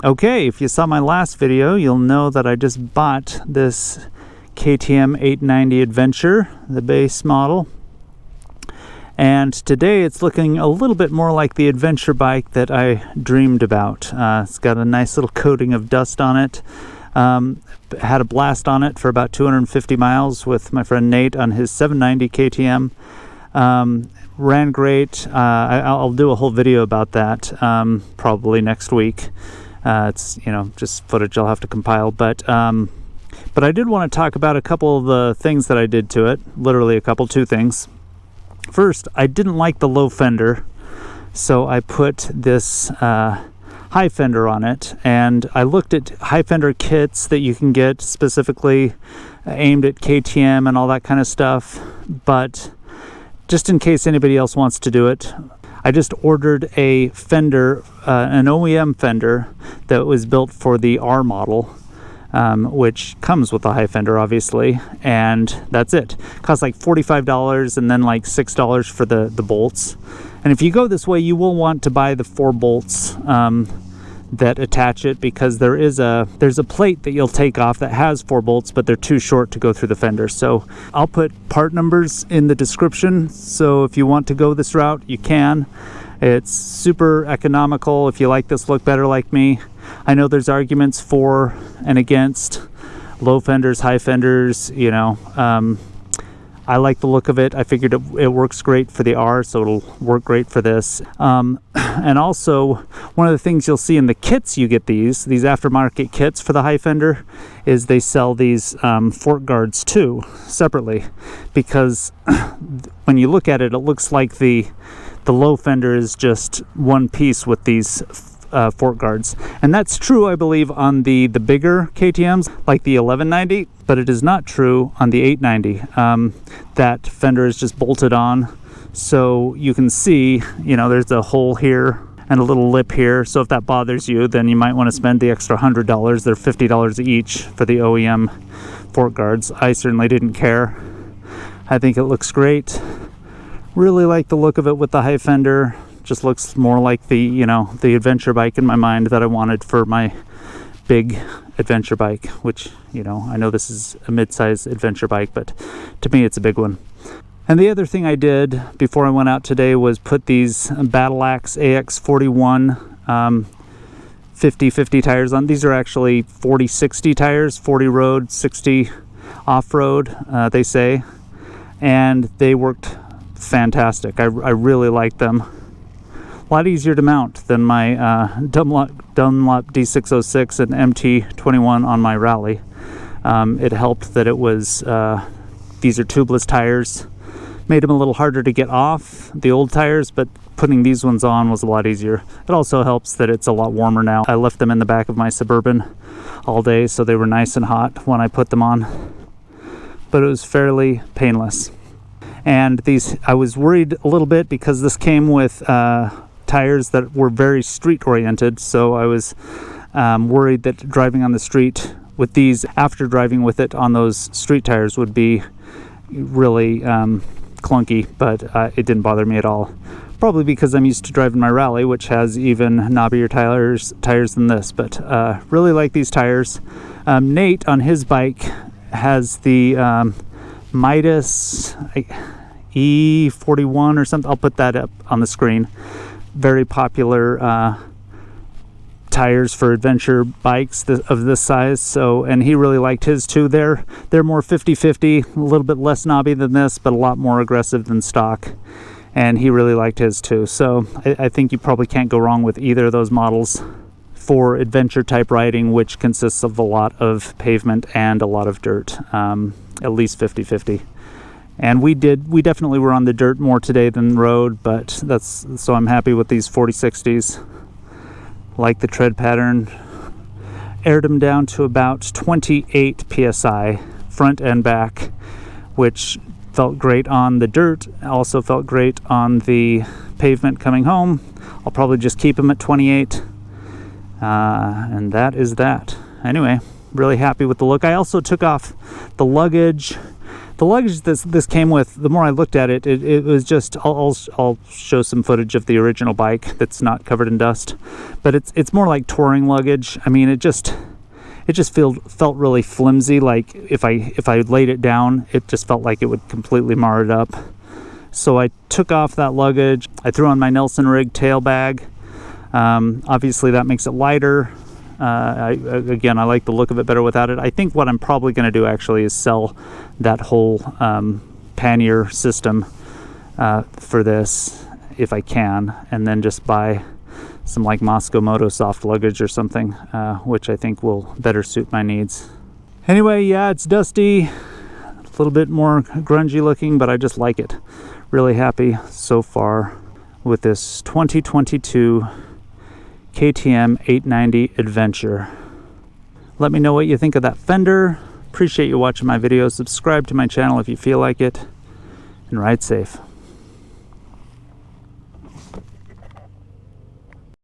Okay, if you saw my last video, you'll know that I just bought this KTM 890 Adventure, the base model. And today it's looking a little bit more like the adventure bike that I dreamed about. It's got a nice little coating of dust on it. Had a blast on it for about 250 miles with my friend Nate on his 790 KTM. Ran great. I'll do a whole video about that probably next week. It's, just footage I'll have to compile, but I did want to talk about a couple of the things that I did to it. Literally two things. First, I didn't like the low fender, so I put this high fender on it, and I looked at high fender kits that you can get specifically aimed at KTM and all that kind of stuff, but just in case anybody else wants to do it, I just ordered a fender, an OEM fender that was built for the R model, which comes with a high fender, obviously, and that's it. Costs like $45 and then like $6 for the bolts. And if you go this way, you will want to buy the 4 bolts that attach it, because there's a plate that you'll take off that has 4 bolts, but they're too short to go through the fender. So I'll put part numbers in the description, so if you want to go this route, you can. It's super economical if you like this look better like me. I know there's arguments for and against low fenders, high fenders, I like the look of it. I figured it works great for the R, so it'll work great for this. And also, one of the things you'll see in the kits you get these aftermarket kits for the high fender, is they sell these fork guards too, separately. Because when you look at it, it looks like the low fender is just one piece with these fork guards, and that's true, I believe, on the bigger KTMs like the 1190, but it is not true on the 890. That fender is just bolted on, so you can see, there's a hole here and a little lip here, so if that bothers you, then you might want to spend the extra $100. They're $50 each for the OEM fork guards. I certainly didn't care. I think it looks great. Really like the look of it with the high fender. Just looks more like the adventure bike in my mind that I wanted for my big adventure bike, which, I know this is a mid-size adventure bike, but to me it's a big one. And the other thing I did before I went out today was put these Battle Axe AX41 50/50 tires on. These are actually 40/60 tires, 40 road, 60 off-road, they say, and they worked fantastic. I really like them. A lot easier to mount than my Dunlop D606 and MT21 on my Rally. It helped that it was, these are tubeless tires. Made them a little harder to get off the old tires, but putting these ones on was a lot easier. It also helps that it's a lot warmer now. I left them in the back of my Suburban all day, so they were nice and hot when I put them on. But it was fairly painless. And these, I was worried a little bit because this came with tires that were very street oriented, so I was worried that driving on the street with these after driving with it on those street tires would be really clunky, but it didn't bother me at all. Probably because I'm used to driving my Rally, which has even knobbier tires than this, but really like these tires. Nate on his bike has the Midas E41 or something. I'll put that up on the screen. Very popular tires for adventure bikes of this size. So, and he really liked his too. They're more 50/50, a little bit less knobby than this, but a lot more aggressive than stock. And he really liked his too. So I think you probably can't go wrong with either of those models for adventure type riding, which consists of a lot of pavement and a lot of dirt, at least 50/50. And we definitely were on the dirt more today than road, but so I'm happy with these 40/60s. Like the tread pattern. Aired them down to about 28 PSI, front and back, which felt great on the dirt, also felt great on the pavement coming home. I'll probably just keep them at 28. And that is that. Anyway, really happy with the look. I also took off the Luggage The luggage this came with, the more I looked at it, it was just, I'll show some footage of the original bike that's not covered in dust, but it's more like touring luggage. I mean, it just felt really flimsy. Like if I laid it down, it just felt like it would completely mar it up. So I took off that luggage. I threw on my Nelson rig tail bag. Obviously that makes it lighter. Again, I like the look of it better without it. I think what I'm probably going to do actually is sell that whole pannier system for this if I can, and then just buy some like Moscow Moto soft luggage or something, which I think will better suit my needs. Anyway, yeah, it's dusty, a little bit more grungy looking, but I just like it. Really happy so far with this 2022 KTM 890 Adventure. Let me know what you think of that Fender. Appreciate you watching my videos. Subscribe to my channel if you feel like it, and ride safe.